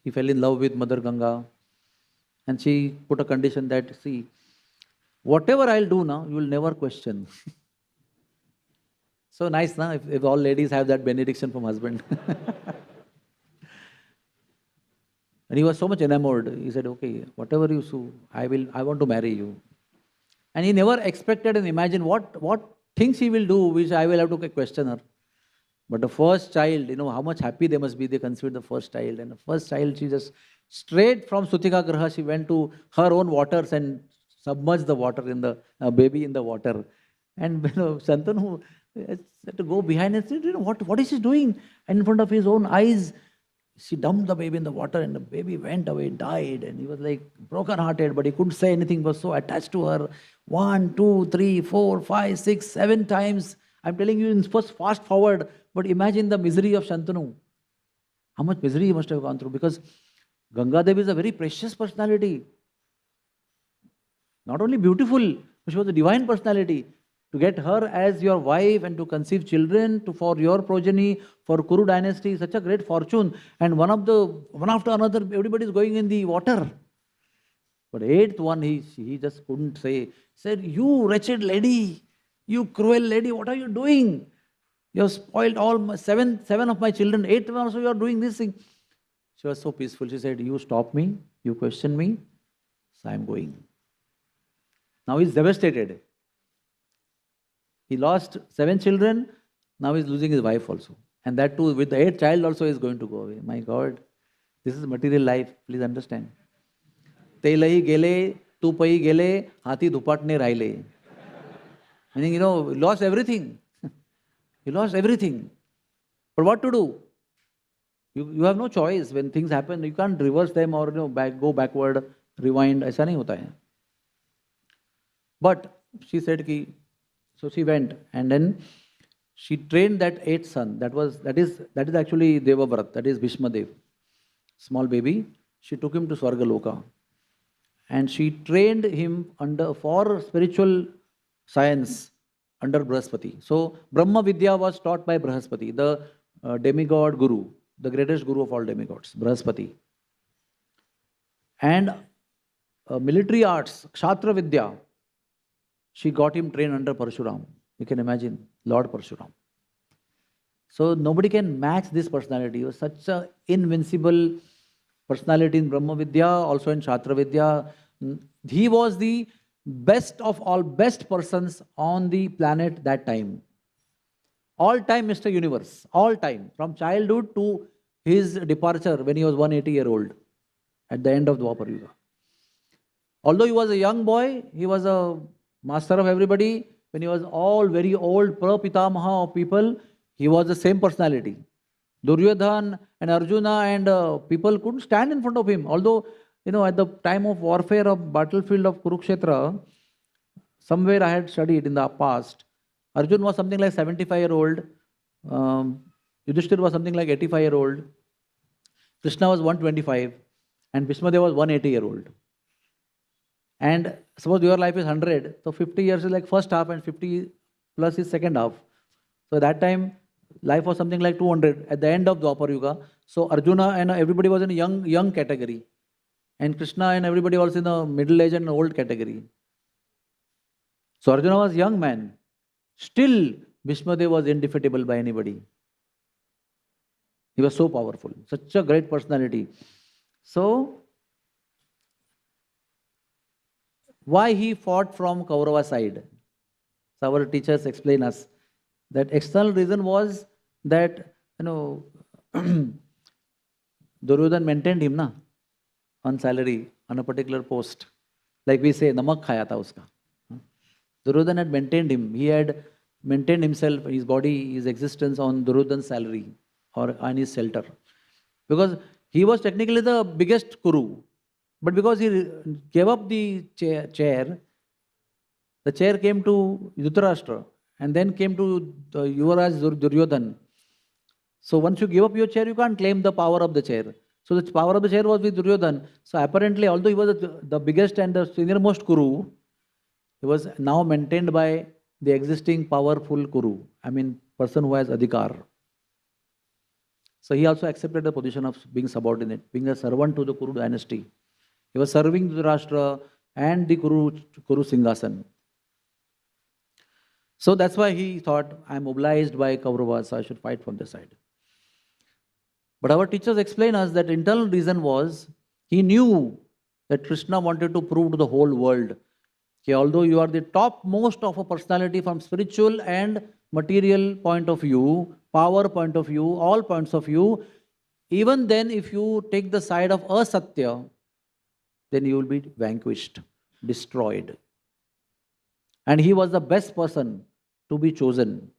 He fell in love with Mother Ganga. And she put a condition that, see, whatever I'll do now, you will never question. So nice, na? If all ladies have that benediction from husband. And he was so much enamored. He said, okay, whatever you do, I want to marry you. And he never expected and imagined what things he will do, which I will have to question her. But the first child, how much happy they must be, they conceived the first child. And the first child, she just, straight from Sutika Graha, she went to her own waters and submerged the water in the baby in the water. And Shantanu had to go behind and say, what is she doing? And in front of his own eyes, she dumped the baby in the water and the baby went away, died. And he was like broken-hearted, but he couldn't say anything, was so attached to her. 1, 2, 3, 4, 5, 6, 7 times. I'm telling you, first fast forward, but imagine the misery of Shantanu. How much misery he must have gone through, because Ganga Devi is a very precious personality. Not only beautiful, but she was a divine personality. To get her as your wife and to conceive children for your progeny, for Kuru dynasty, such a great fortune. And one after another, everybody is going in the water. But eighth one, he just couldn't say. He said, "You wretched lady, you cruel lady, what are you doing? You have spoiled all my seven of my children. Eighth one also you are doing this thing." She was so peaceful. She said, "You stop me, you question me, so I am going." Now he's devastated. He lost 7 children. Now he's losing his wife also. And that too, with the 8th child also is going to go away. My God, this is material life. Please understand. Telai gele, tupai gele, hati dhupatne raile. Meaning, he lost everything. He lost everything. But what to do? You have no choice. When things happen, you can't reverse them or go backward, rewind. ऐसा नहीं होता है. But she said so she went, and then she trained that 8th son. That is actually Devavrat. That is Bhishmadev, small baby. She took him to Swargaloka, and she trained him for spiritual science under Brihaspati. So Brahma Vidya was taught by Brihaspati, the demigod guru, the greatest guru of all demigods, Brihaspati. And military arts, Kshatriya Vidya, she got him trained under Parshuram. You can imagine, Lord Parshuram. So nobody can match this personality. He was such an invincible personality in Brahma Vidya, also in Kshatriya Vidya. He was the best of all best persons on the planet that time. All time Mr. Universe, all time, from childhood to his departure when he was 180-year-old at the end of Dwapar Yuga. Although he was a young boy, he was a master of everybody. When he was all very old, Prapitamaha of people, he was the same personality. Duryodhan and Arjuna and people couldn't stand in front of him. Although, at the time of warfare of battlefield of Kurukshetra, somewhere I had studied in the past, Arjun was something like 75-year-old, Yudhishthir was something like 85-year-old, Krishna was 125, and Bhishmadev was 180-year-old. And suppose your life is 100, so 50 years is like first half and 50 plus is second half. So at that time, life was something like 200 at the end of Dwapar Yuga. So Arjuna and everybody was in a young category. And Krishna and everybody was in the middle age and old category. So Arjuna was a young man. Still, Bhishmadev was indefeatable by anybody. He was so powerful. Such a great personality. So, why he fought from Kaurava side? So our teachers explain us that external reason was that, Duryodhan maintained him on salary, on a particular post. Like we say, namak khaya tha uska. Duryodhan had maintained him. He had maintained himself, his body, his existence on Duryodhan's salary or on his shelter. Because he was technically the biggest Kuru. But because he gave up the chair, the chair came to Dhritarashtra and then came to Yuvaraj Duryodhan. So once you give up your chair, you can't claim the power of the chair. So the power of the chair was with Duryodhan. So apparently, although he was the biggest and the senior-most Kuru, he was now maintained by the existing powerful Kuru. I mean, person who has Adhikar. So he also accepted the position of being subordinate, being a servant to the Kuru dynasty. He was serving Dhritarashtra and the Kuru Singhasan. So that's why he thought, I'm obliged by Kauravas, so I should fight from this side. But our teachers explain us that internal reason was, he knew that Krishna wanted to prove to the whole world, that although you are the topmost of a personality from spiritual and material point of view, power point of view, all points of view, even then if you take the side of asatya, then you will be vanquished, destroyed. And he was the best person to be chosen,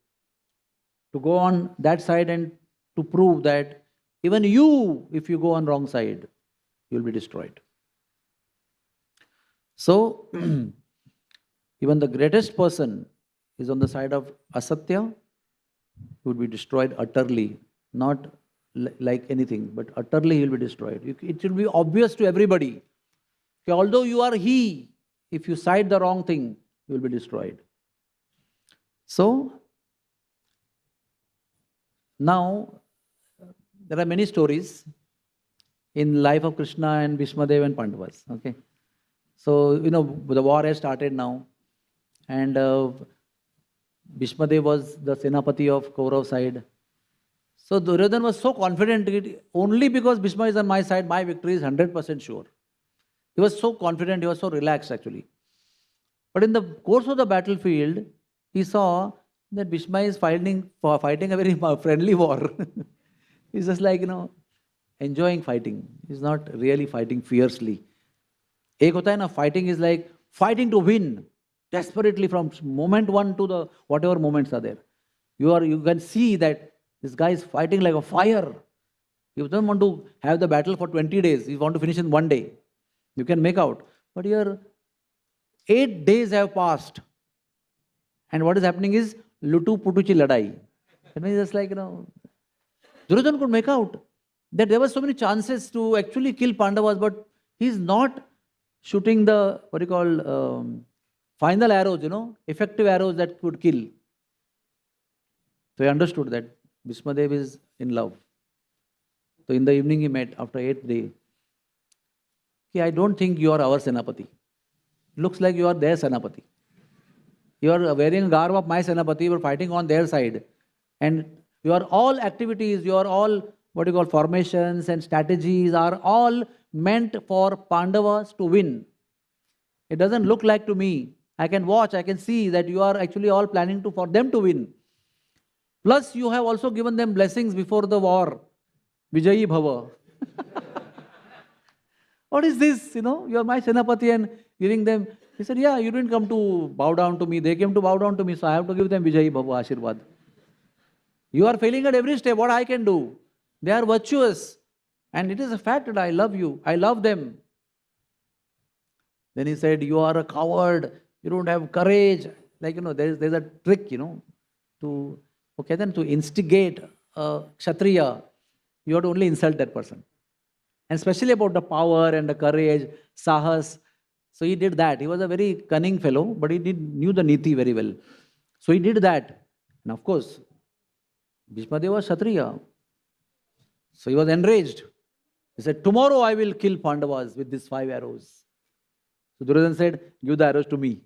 to go on that side and to prove that even you, if you go on wrong side, you will be destroyed. So, even the greatest person is on the side of asatya, he would be destroyed utterly, not like anything, but utterly he will be destroyed. It will be obvious to everybody. Although you are he, if you side the wrong thing, you will be destroyed. So, now, there are many stories in life of Krishna and Bhishmadev and Pandavas. Okay, So, the war has started now. And Bhishmadev was the Senapati of Kaurav side. So Duryodhana was so confident, only because Bhishma is on my side, my victory is 100% sure. He was so confident, he was so relaxed actually. But in the course of the battlefield, he saw that Bhishma is fighting a very friendly war. He's just like, enjoying fighting. He's not really fighting fiercely. Ek hota hai na, fighting is like fighting to win, desperately from moment one to the whatever moments are there. You can see that this guy is fighting like a fire. He doesn't want to have the battle for 20 days. He wants to finish in one day. You can make out. But here, 8 days have passed. And what is happening is, Lutu Putuchi Ladai. That means it's like, Duryodhana could make out that there were so many chances to actually kill Pandavas, but he's not shooting the, final arrows, effective arrows that could kill. So he understood that Bhishmadev is in love. So in the evening he met after 8th day. I don't think you are our Senapati. Looks like you are their Senapati. You are wearing a garb of my Senapati, you are fighting on their side. And your all activities, your all formations and strategies are all meant for Pandavas to win. It doesn't look like to me. I can watch, I can see that you are actually all planning for them to win. Plus you have also given them blessings before the war. Vijayi Bhava. What is this? You are my Senapati and giving them. He said, yeah, you didn't come to bow down to me. They came to bow down to me, so I have to give them Vijayi Bhava Ashirwad. You are failing at every step. What I can do? They are virtuous. And it is a fact that I love you. I love them. Then he said, you are a coward. You don't have courage. Like, there's a trick, to instigate a Kshatriya. You have to only insult that person. And especially about the power and the courage, sahas. So he did that. He was a very cunning fellow, but he knew the niti very well. So he did that. And of course, Bhishmadev was Kshatriya. So he was enraged. He said, tomorrow I will kill Pandavas with these 5 arrows. So Duryodhana said, give the arrows to me.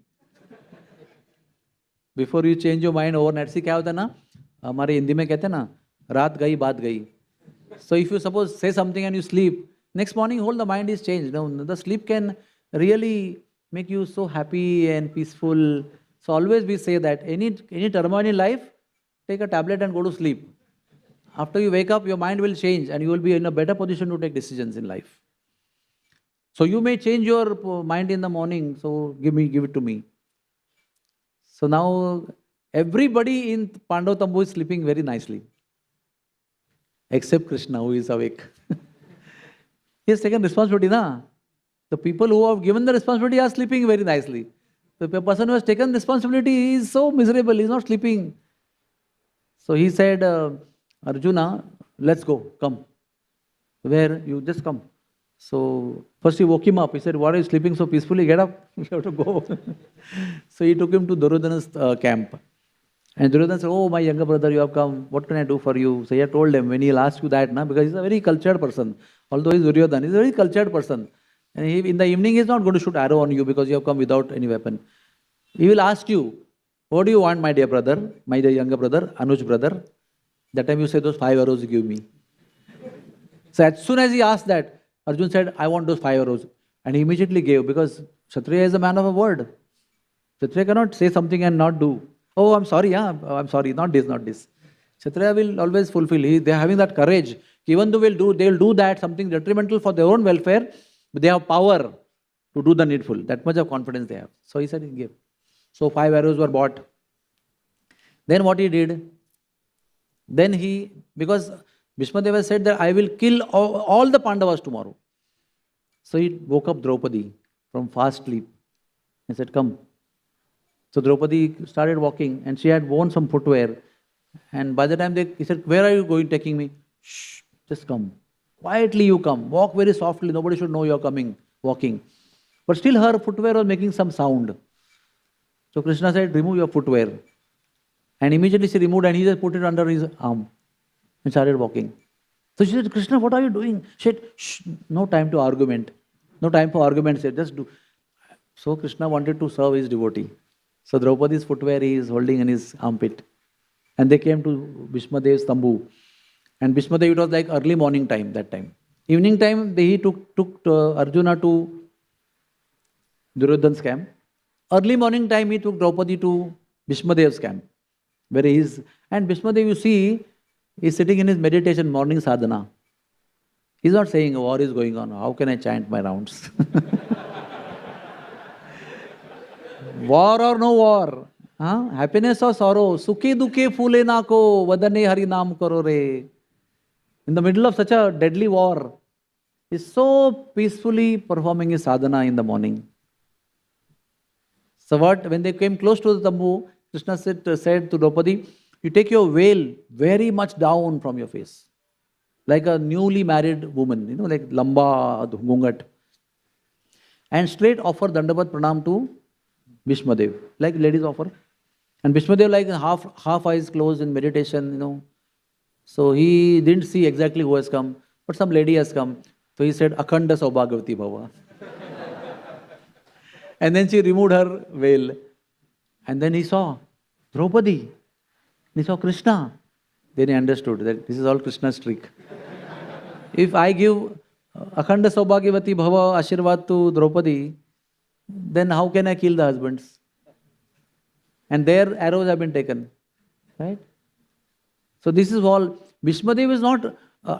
Before you change your mind overnight, see क्या होता है ना, हमारे हिंदी में कहते हैं ना, रात गई बात गई. So if you suppose say something and you sleep, next morning whole the mind is changed. The sleep can really make you so happy and peaceful. So always we say that any turmoil in life, take a tablet and go to sleep. After you wake up, your mind will change and you will be in a better position to take decisions in life. So you may change your mind in the morning. So give it to me. So now everybody in Pandav Tambu is sleeping very nicely. Except Krishna, who is awake. He has taken responsibility, na? The people who have given the responsibility are sleeping very nicely. The person who has taken responsibility is so miserable, he is not sleeping. So he said, Arjuna, let's go, come. Where? You just come. So first he woke him up. He said, why are you sleeping so peacefully? Get up, you have to go. So he took him to Duryodhana's camp. And Duryodhana said, oh, my younger brother, you have come. What can I do for you? So he had told him, when he'll ask you that, because he's a very cultured person. Although he's Duryodhana, he's a very cultured person. And in the evening, he's not going to shoot arrow on you because you have come without any weapon. He will ask you, what do you want, my dear brother, my dear younger brother, Anuj brother? That time you say, those 5 arrows you give me. So as soon as he asked that, Arjun said, I want those 5 arrows. And he immediately gave, because Kshatriya is a man of a word. Kshatriya cannot say something and not do. Oh, I'm sorry, I'm sorry, not this. Kshatriya will always fulfill. They are having that courage. Even though they'll do that, something detrimental for their own welfare, but they have power to do the needful. That much of confidence they have. So he said he gave. So 5 arrows were bought. Then what he did? Then because Bhishmadev said that I will kill all the Pandavas tomorrow. So he woke up Draupadi from fast sleep. He said, come. So Draupadi started walking and she had worn some footwear. And by the time he said, where are you taking me? Shh, just come. Quietly you come. Walk very softly. Nobody should know you are coming, walking. But still her footwear was making some sound. So Krishna said, remove your footwear. And immediately she removed and he just put it under his arm and started walking. So she said, Krishna, what are you doing? She said, shh, no time to argument. No time for argument. She said, just do. So Krishna wanted to serve his devotee. So Draupadi's footwear he is holding in his armpit. And they came to Bhishmadev's tambu. And Bhishmadev, it was like early morning time that time. Evening time, he took Arjuna to Duryodhan's camp. Early morning time, he took Draupadi to Bhishmadev's camp. Where he is. And Bhishmadev, you see, is sitting in his meditation, morning sadhana. He's not saying a war is going on. How can I chant my rounds? War or no war? Huh? Happiness or sorrow? Sukhe dukhe phule nako, vadane hari naam karo re. In the middle of such a deadly war, he's so peacefully performing his sadhana in the morning. So when they came close to the tambu, Krishna said to Draupadi, you take your veil very much down from your face. Like a newly married woman, like lamba gungat. And straight offer Dandavat Pranam to Bhishmadev, like ladies offer. And Bhishmadev like half eyes closed in meditation, So he didn't see exactly who has come, but some lady has come. So he said, Akhanda Saubhagavati Bhava. And then she removed her veil. And then he saw Draupadi. He saw Krishna. Then he understood that this is all Krishna's trick. If I give Akhanda Saubhagyavati Bhava Ashirvad to Draupadi, then how can I kill the husbands? And their arrows have been taken. Right? So this is all. Bhishmadev is not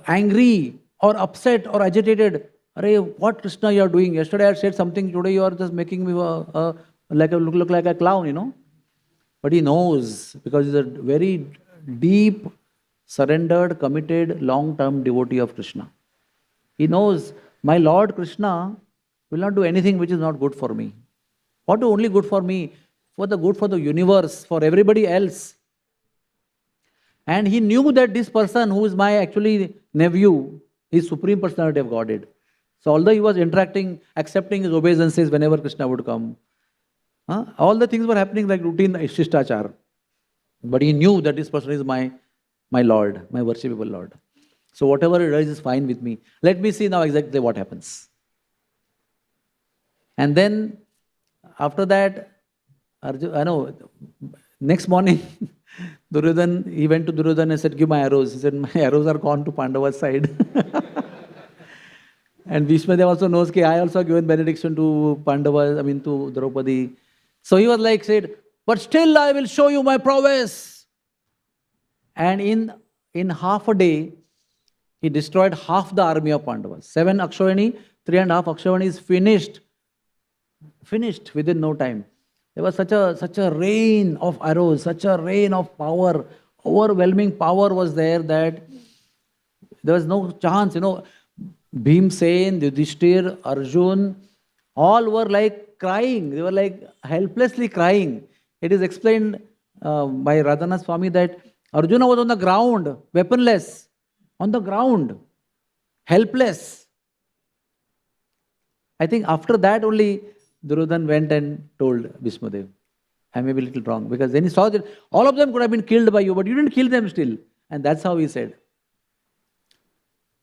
angry or upset or agitated. Arey, what Krishna you are doing? Yesterday I said something, today you are just making me look like a clown, But he knows, because he's a very deep, surrendered, committed, long-term devotee of Krishna. He knows, my Lord Krishna will not do anything which is not good for me. What is only good for me? For the good for the universe, for everybody else. And he knew that this person who is my actually nephew is Supreme Personality of Godhead. So although he was interacting, accepting his obeisances whenever Krishna would come, all the things were happening like routine Ishtishachar. But he knew that this person is my Lord, my worshipable Lord. So whatever he does is fine with me. Let me see now exactly what happens. And then after that, next morning, Duryodhan, he went to Duryodhan and said, give my arrows. He said, my arrows are gone to Pandava's side. And Bhishmadev also knows that I also given benediction to to Draupadi. So he was said, but still I will show you my prowess. And in half a day, he destroyed half the army of Pandavas. 7 Akshayani, 3.5 Akshayani is finished. Finished within no time. There was such a rain of arrows, such a rain of power, overwhelming power was there that there was no chance, Bhimsen, Yudhishthir, Arjun, all were crying. They were helplessly crying. It is explained by Radhanath Swami that Arjuna was on the ground, weaponless, on the ground, helpless. I think after that only Duryodhan went and told Bhishmadev. I may be a little wrong, because then he saw that all of them could have been killed by you, but you didn't kill them still. And that's how he said.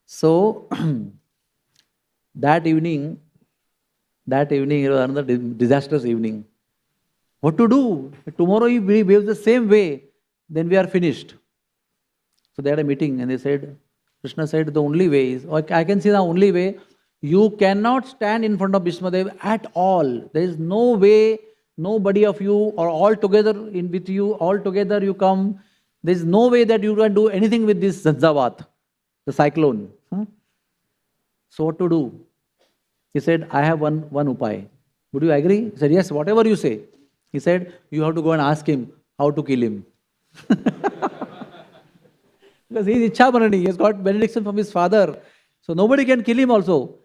So, that evening, it was another disastrous evening. What to do? Tomorrow if we behave the same way, then we are finished. So they had a meeting and they said, Krishna said, the only way is, or I can see the only way, you cannot stand in front of Bhishmadev at all. There is no way, nobody of you, or all together with you, all together you come. There is no way that you can do anything with this Zanzavat, the cyclone. So what to do? He said, I have one upay. Would you agree? He said, yes, whatever you say. He said, you have to go and ask him how to kill him. Because he is Ichhabharani, he has got benediction from his father. So nobody can kill him also.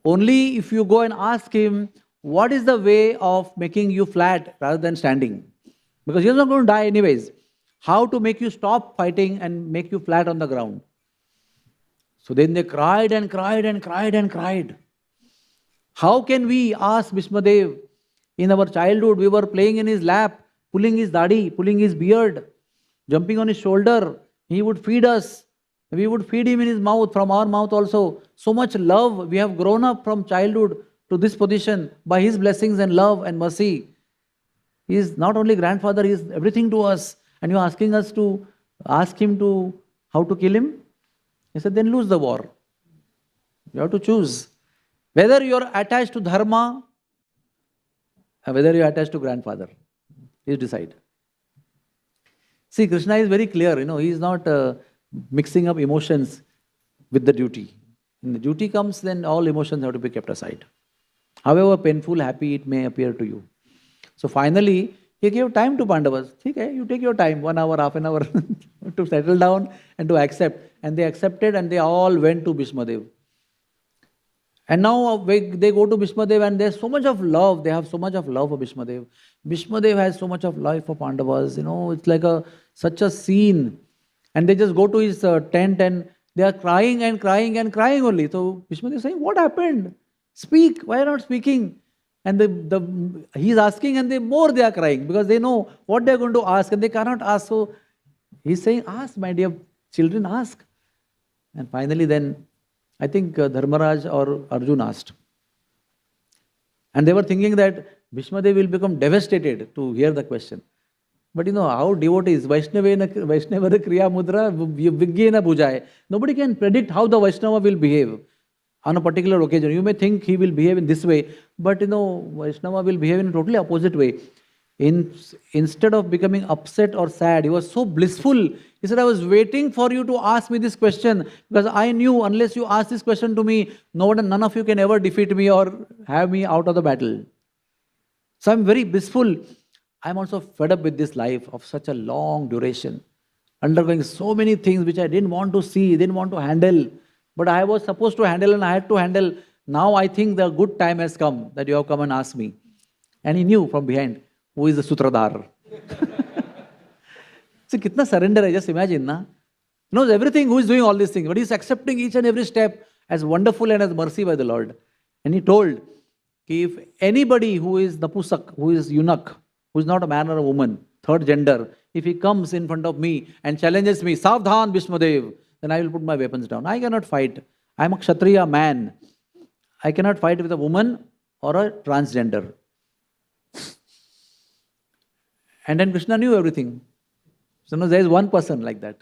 Only if you go and ask him, what is the way of making you flat rather than standing? Because he is not going to die anyways. How to make you stop fighting and make you flat on the ground? So then they cried and cried and cried and cried. How can we, ask Bhishmadev? In our childhood, we were playing in his lap, pulling his dadi, pulling his beard, jumping on his shoulder. He would feed us. We would feed him in his mouth, from our mouth also. So much love. We have grown up from childhood to this position by his blessings and love and mercy. He is not only grandfather, he is everything to us. And you are asking us to ask him to how to kill him? He said, then lose the war. You have to choose. Whether you are attached to dharma or whether you are attached to grandfather. You decide. See, Krishna is very clear, he is not mixing up emotions with the duty. When the duty comes, then all emotions have to be kept aside. However painful, happy it may appear to you. So finally, he gave time to Pandavas. Okay, you take your time, 1 hour, half an hour to settle down and to accept. And they accepted and they all went to Bhishmadev. And now they go to Bhishmadev and there's so much of love. They have so much of love for Bhishmadev. Bhishmadev has so much of love for Pandavas. It's like such a scene. And they just go to his tent and they are crying and crying and crying only. So Bhishmadev is saying, what happened? Speak. Why are you not speaking? And he's asking and they are crying because they know what they are going to ask and they cannot ask. So he's saying, ask, my dear children, ask. And finally then, I think Dharmaraj or Arjun asked. And they were thinking that Bhishmadev will become devastated to hear the question. But how devotees, Vaishnava Kriya Mudra, Vigyena Bhujaya. Nobody can predict how the Vaishnava will behave on a particular occasion. You may think he will behave in this way, but Vaishnava will behave in a totally opposite way. Instead of becoming upset or sad, he was so blissful. He said, I was waiting for you to ask me this question because I knew unless you ask this question to me, none of you can ever defeat me or have me out of the battle. So I'm very blissful. I'm also fed up with this life of such a long duration, undergoing so many things which I didn't want to see, didn't want to handle. But I was supposed to handle and I had to handle. Now I think the good time has come that you have come and asked me. And he knew from behind who is the Sutradhar. See, kitna surrender, just imagine, na? He knows everything, who is doing all these things, but he is accepting each and every step as wonderful and as mercy by the Lord. And he told, if anybody who is Napusak, who is eunuch, who is not a man or a woman, third gender, if he comes in front of me and challenges me, Savdhan Bhishmadev, then I will put my weapons down. I cannot fight. I am a Kshatriya man. I cannot fight with a woman or a transgender. And then Krishna knew everything. So there is one person like that.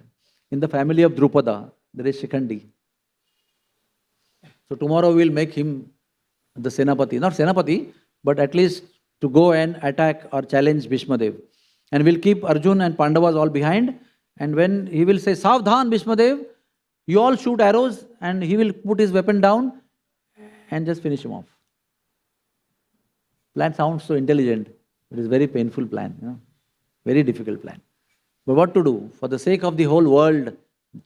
In the family of Drupada, there is Shikhandi. So tomorrow we will make him the Senapati. Not Senapati, but at least to go and attack or challenge Bhishmadev. And we'll keep Arjun and Pandavas all behind. And when he will say, Savdhan Bhishmadev, you all shoot arrows and he will put his weapon down and just finish him off. Plan sounds so intelligent. It is a very painful plan. Very difficult plan. But what to do? For the sake of the whole world,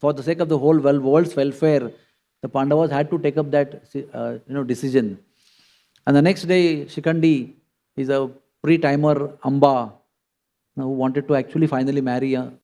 for the sake of the whole world's welfare, the Pandavas had to take up that decision. And the next day, Shikhandi is a pre-timer Amba who wanted to actually finally marry